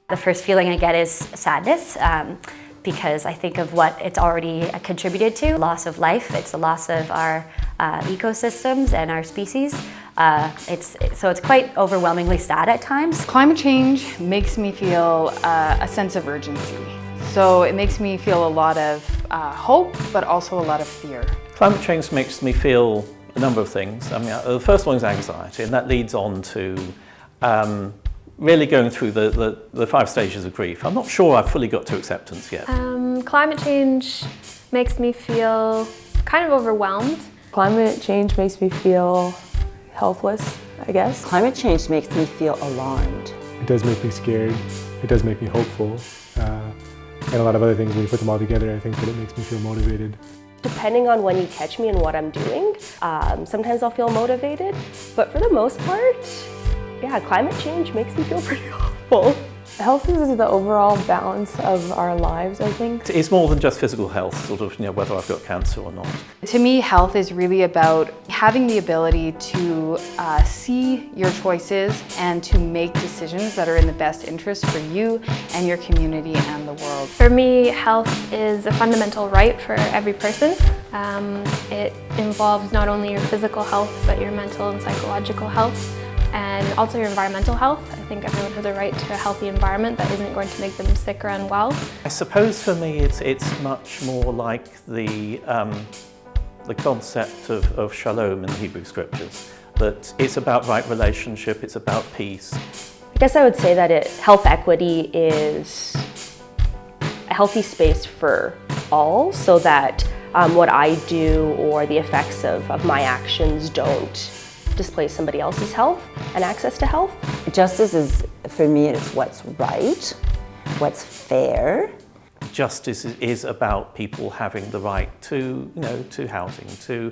The first feeling I get is sadness because I think of what it's already contributed to. Loss of life, it's the loss of our ecosystems and our species. So it's quite overwhelmingly sad at times. Climate change makes me feel a sense of urgency. So it makes me feel a lot of hope, but also a lot of fear. Climate change makes me feel a number of things. I mean, the first one is anxiety, and that leads on to really going through the 5 stages of grief. I'm not sure I've fully got to acceptance yet. Climate change makes me feel kind of overwhelmed. Climate change makes me feel helpless, I guess. Climate change makes me feel alarmed. It does make me scared. It does make me hopeful. And a lot of other things, when you put them all together, I think that it makes me feel motivated. Depending on when you catch me and what I'm doing, sometimes I'll feel motivated, but for the most part, yeah, climate change makes me feel pretty hopeful. Health is the overall balance of our lives, I think. It's more than just physical health, sort of, whether I've got cancer or not. To me, health is really about having the ability to see your choices and to make decisions that are in the best interest for you and your community and the world. For me, health is a fundamental right for every person. It involves not only your physical health, but your mental and psychological health, and also your environmental health. I think everyone has a right to a healthy environment that isn't going to make them sick or unwell. I suppose for me it's much more like the concept of shalom in the Hebrew scriptures, that it's about right relationship, it's about peace. I guess I would say that health equity is a healthy space for all, so that what I do or the effects of my actions don't displace somebody else's health and access to health. Justice is, for me, it's what's right, what's fair. Justice is about people having the right to, to housing, to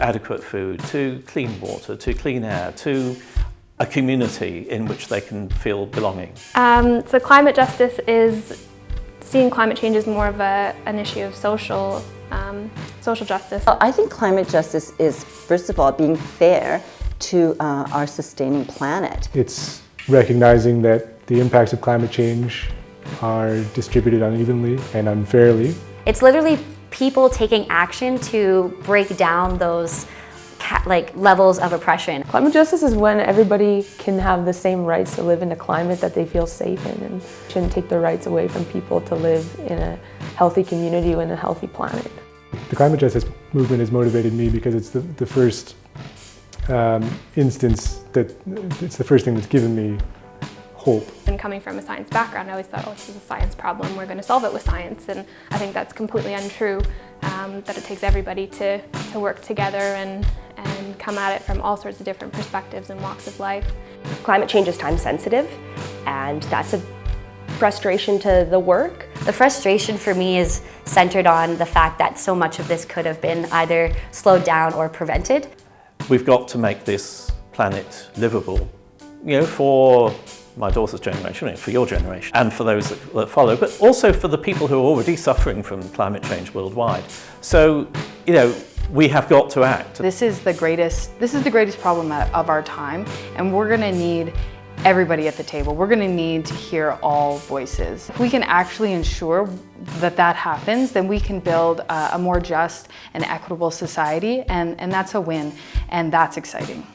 adequate food, to clean water, to clean air, to a community in which they can feel belonging. So climate justice is seeing climate change as more of an issue of social justice. I think climate justice is, first of all, being fair to our sustaining planet. It's recognizing that the impacts of climate change are distributed unevenly and unfairly. It's literally people taking action to break down those levels of oppression. Climate justice is when everybody can have the same rights to live in a climate that they feel safe in, and shouldn't take their rights away from people to live in a healthy community and a healthy planet. The climate justice movement has motivated me because it's the first instance that it's the first thing that's given me hope. And coming from a science background, I always thought, this is a science problem, we're going to solve it with science. And I think that's completely untrue, that it takes everybody to work together and come at it from all sorts of different perspectives and walks of life. Climate change is time sensitive, and that's a frustration to the work. The frustration for me is centered on the fact that so much of this could have been either slowed down or prevented. We've got to make this planet livable, for my daughter's generation, for your generation, and for those that follow, but also for the people who are already suffering from climate change worldwide. So, we have got to act. This is the greatest problem of our time, and we're going to need everybody at the table. We're going to need to hear all voices. If we can actually ensure that happens, then we can build a more just and equitable society, and that's a win, and that's exciting.